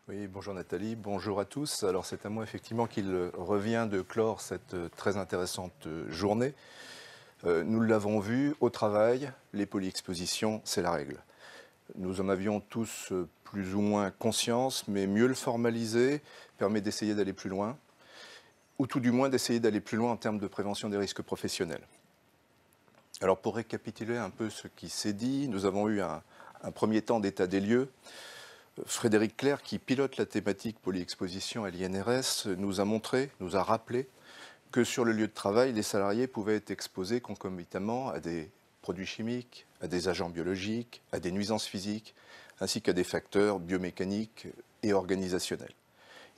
Oui, bonjour Nathalie, bonjour à tous. Alors c'est à moi effectivement qu'il revient de clore cette très intéressante journée. Nous l'avons vu au travail, les polyexpositions, c'est la règle. Nous en avions tous plus ou moins conscience, mais mieux le formaliser permet d'essayer d'aller plus loin, ou tout du moins d'essayer d'aller plus loin en termes de prévention des risques professionnels. Alors pour récapituler un peu ce qui s'est dit, nous avons eu un premier temps d'état des lieux. Frédéric Clerc, qui pilote la thématique polyexposition à l'INRS, nous a montré, nous a rappelé que sur le lieu de travail, les salariés pouvaient être exposés concomitamment à des produits chimiques, à des agents biologiques, à des nuisances physiques, ainsi qu'à des facteurs biomécaniques et organisationnels.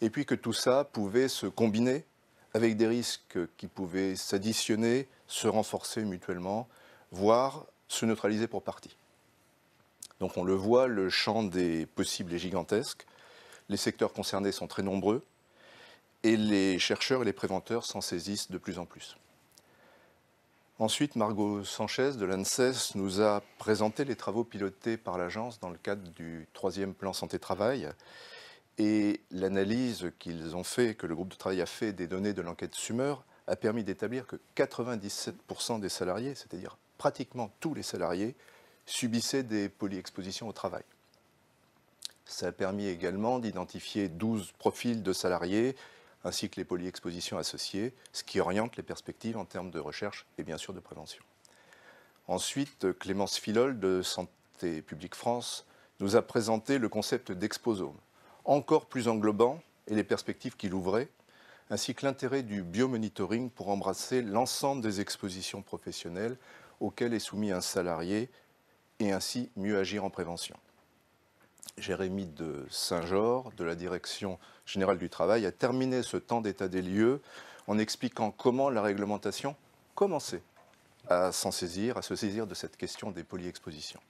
Et puis que tout ça pouvait se combiner avec des risques qui pouvaient s'additionner, se renforcer mutuellement, voire se neutraliser pour partie. Donc on le voit, le champ des possibles est gigantesque, les secteurs concernés sont très nombreux et les chercheurs et les préventeurs s'en saisissent de plus en plus. Ensuite, Margot Sanchez de l'ANSES nous a présenté les travaux pilotés par l'agence dans le cadre du 3e plan santé-travail et l'analyse qu'ils ont fait, que le groupe de travail a fait des données de l'enquête Sumer, a permis d'établir que 97% des salariés, c'est-à-dire pratiquement tous les salariés, subissaient des polyexpositions au travail. Ça a permis également d'identifier 12 profils de salariés ainsi que les polyexpositions associées, ce qui oriente les perspectives en termes de recherche et bien sûr de prévention. Ensuite, Clémence Filol de Santé publique France nous a présenté le concept d'exposome, encore plus englobant et les perspectives qu'il ouvrait, ainsi que l'intérêt du biomonitoring pour embrasser l'ensemble des expositions professionnelles auxquelles est soumis un salarié et ainsi mieux agir en prévention. Jérémy de Saint-Georges, de la Direction générale du travail, a terminé ce temps d'état des lieux en expliquant comment la réglementation commençait à s'en saisir, à se saisir de cette question des polyexpositions.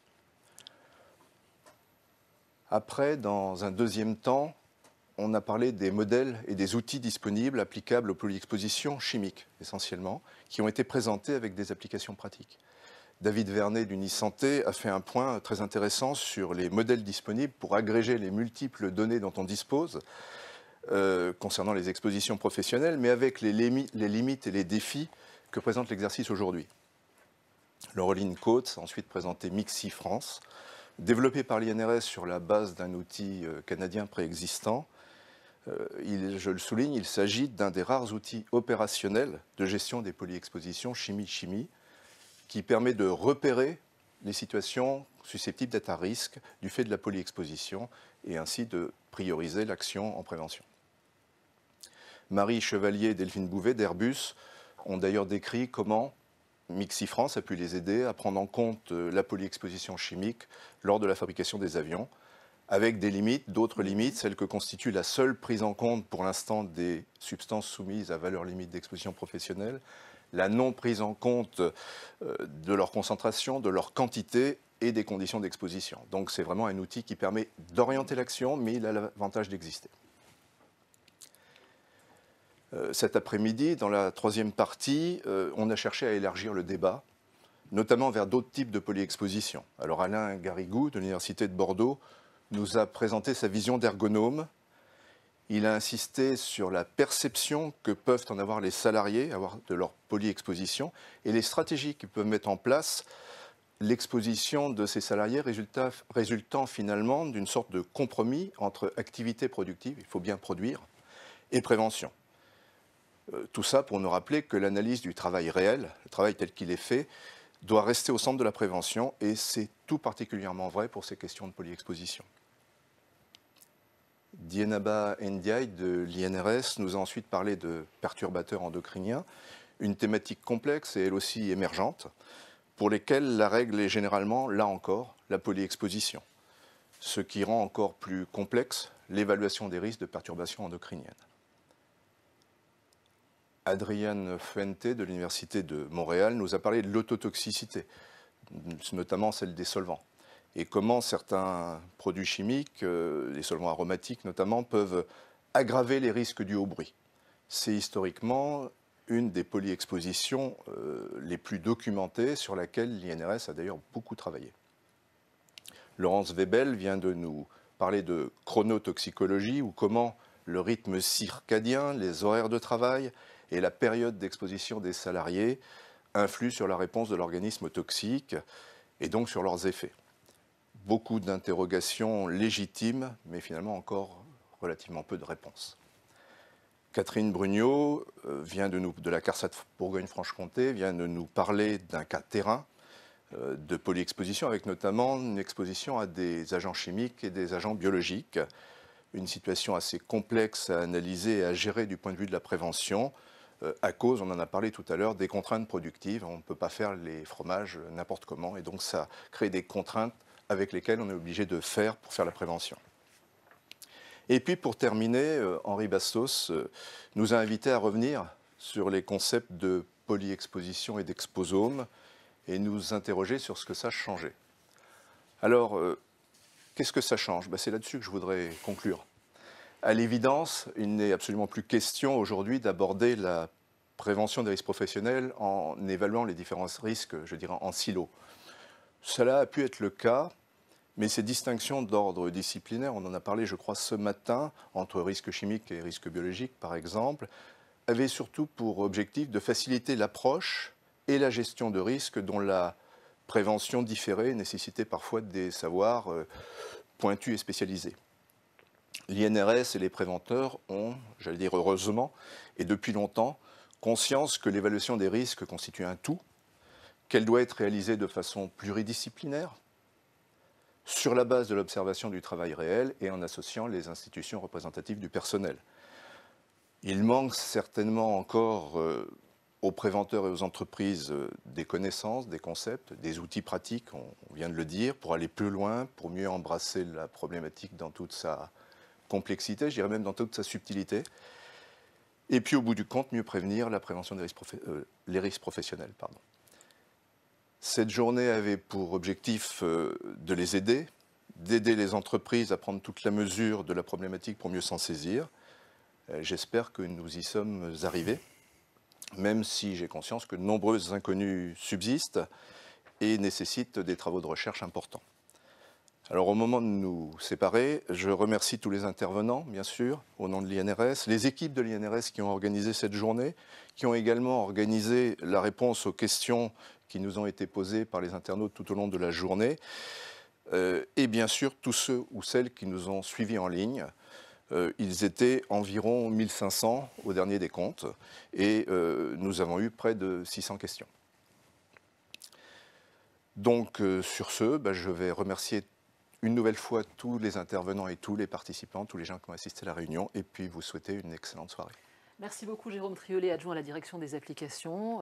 Après, dans un deuxième temps, on a parlé des modèles et des outils disponibles applicables aux polyexpositions chimiques, essentiellement, qui ont été présentés avec des applications pratiques. David Vernet d'Unisanté a fait un point très intéressant sur les modèles disponibles pour agréger les multiples données dont on dispose concernant les expositions professionnelles, mais avec les limites et les défis que présente l'exercice aujourd'hui. Laureline Coates a ensuite présenté Mixi France, développé par l'INRS sur la base d'un outil canadien préexistant. Je le souligne, il s'agit d'un des rares outils opérationnels de gestion des polyexpositions chimie-chimie, qui permet de repérer les situations susceptibles d'être à risque du fait de la polyexposition et ainsi de prioriser l'action en prévention. Marie Chevalier et Delphine Bouvet d'Airbus ont d'ailleurs décrit comment Mixi France a pu les aider à prendre en compte la polyexposition chimique lors de la fabrication des avions, avec des limites, d'autres limites, celles que constitue la seule prise en compte pour l'instant des substances soumises à valeur limite d'exposition professionnelle, la non prise en compte de leur concentration, de leur quantité et des conditions d'exposition. Donc c'est vraiment un outil qui permet d'orienter l'action, mais il a l'avantage d'exister. Cet après-midi, dans la troisième partie, on a cherché à élargir le débat, notamment vers d'autres types de polyexposition. Alors Alain Garrigou, de l'Université de Bordeaux, nous a présenté sa vision d'ergonome. Il a insisté sur la perception que peuvent en avoir les salariés de leur polyexposition et les stratégies qu'ils peuvent mettre en place, l'exposition de ces salariés résultant finalement d'une sorte de compromis entre activité productive, il faut bien produire, et prévention. Tout ça pour nous rappeler que l'analyse du travail réel, le travail tel qu'il est fait, doit rester au centre de la prévention et c'est tout particulièrement vrai pour ces questions de polyexposition. Dienaba Ndiaye de l'INRS nous a ensuite parlé de perturbateurs endocriniens, une thématique complexe et elle aussi émergente, pour lesquelles la règle est généralement, là encore, la polyexposition, ce qui rend encore plus complexe l'évaluation des risques de perturbations endocriniennes. Adrienne Fuente de l'Université de Montréal nous a parlé de l'autotoxicité, notamment celle des solvants, et comment certains produits chimiques, les solvants aromatiques notamment, peuvent aggraver les risques dus au bruit. C'est historiquement une des polyexpositions les plus documentées sur laquelle l'INRS a d'ailleurs beaucoup travaillé. Laurence Webel vient de nous parler de chronotoxicologie ou comment le rythme circadien, les horaires de travail et la période d'exposition des salariés influent sur la réponse de l'organisme toxique et donc sur leurs effets. Beaucoup d'interrogations légitimes, mais finalement encore relativement peu de réponses. Catherine Brugnot de la CARSAT Bourgogne-Franche-Comté vient de nous parler d'un cas terrain de polyexposition, avec notamment une exposition à des agents chimiques et des agents biologiques. Une situation assez complexe à analyser et à gérer du point de vue de la prévention, à cause, on en a parlé tout à l'heure, des contraintes productives. On ne peut pas faire les fromages n'importe comment, et donc ça crée des contraintes avec lesquelles on est obligé de faire pour faire la prévention. Et puis pour terminer, Henri Bastos nous a invités à revenir sur les concepts de polyexposition et d'exposome et nous interroger sur ce que ça changeait. Alors, qu'est-ce que ça change? C'est là-dessus que je voudrais conclure. À l'évidence, il n'est absolument plus question aujourd'hui d'aborder la prévention des risques professionnels en évaluant les différents risques, je dirais, en silo. Cela a pu être le cas, mais ces distinctions d'ordre disciplinaire, on en a parlé, je crois, ce matin, entre risques chimiques et risques biologiques, par exemple, avaient surtout pour objectif de faciliter l'approche et la gestion de risques dont la prévention différée nécessitait parfois des savoirs pointus et spécialisés. L'INRS et les préventeurs ont, j'allais dire heureusement, et depuis longtemps, conscience que l'évaluation des risques constitue un tout, qu'elle doit être réalisée de façon pluridisciplinaire, sur la base de l'observation du travail réel et en associant les institutions représentatives du personnel. Il manque certainement encore aux préventeurs et aux entreprises des connaissances, des concepts, des outils pratiques, on vient de le dire, pour aller plus loin, pour mieux embrasser la problématique dans toute sa complexité, je dirais même dans toute sa subtilité. Et puis au bout du compte, mieux prévenir la prévention des risques les risques professionnels. Cette journée avait pour objectif de les aider, d'aider les entreprises à prendre toute la mesure de la problématique pour mieux s'en saisir. J'espère que nous y sommes arrivés, même si j'ai conscience que de nombreuses inconnues subsistent et nécessitent des travaux de recherche importants. Alors au moment de nous séparer, je remercie tous les intervenants, bien sûr, au nom de l'INRS, les équipes de l'INRS qui ont organisé cette journée, qui ont également organisé la réponse aux questions qui nous ont été posées par les internautes tout au long de la journée, et bien sûr tous ceux ou celles qui nous ont suivis en ligne. Ils étaient environ 1500 au dernier des comptes, et nous avons eu près de 600 questions. Donc sur ce, je vais remercier une nouvelle fois tous les intervenants et tous les participants, tous les gens qui ont assisté à la réunion, et puis vous souhaiter une excellente soirée. Merci beaucoup Jérôme Triolet, adjoint à la direction des applications.